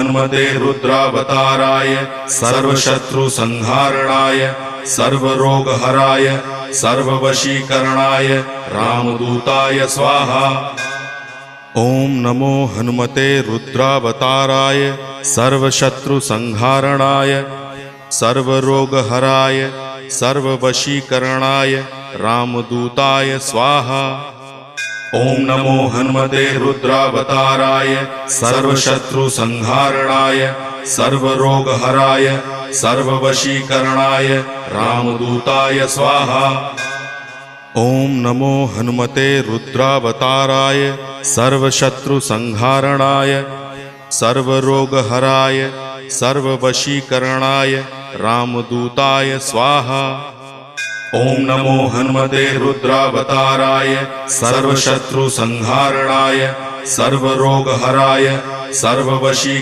हनुमते रुद्रावताराय सर्वशत्रुसंहारणाय सर्वरोगहराय सर्ववशीकरणाय रामदूताय स्वाहा। ओम नमो हनुमते रुद्रावताराय सर्वशत्रुसंहारणाय सर्वरोगहराय सर्ववशीकरणाय रामदूताय स्वाहा। ओम नमो हनुमते रुद्रावताराय सर्वशत्रुसंहारणाय सर्वरोगहराय सर्ववशीकरणाय रामदूताय स्वाहा। ओम नमो हनुमते रुद्रावताराय सर्वशत्रुसंहारणाय सर्वरोगहराय सर्ववशीकरणाय रामदूताय स्वाहा। ओम नमो हनुमते रुद्रावताराय सर्वशत्रुसंहारणाय सर्वरोगहराय सर्ववशीकरणाय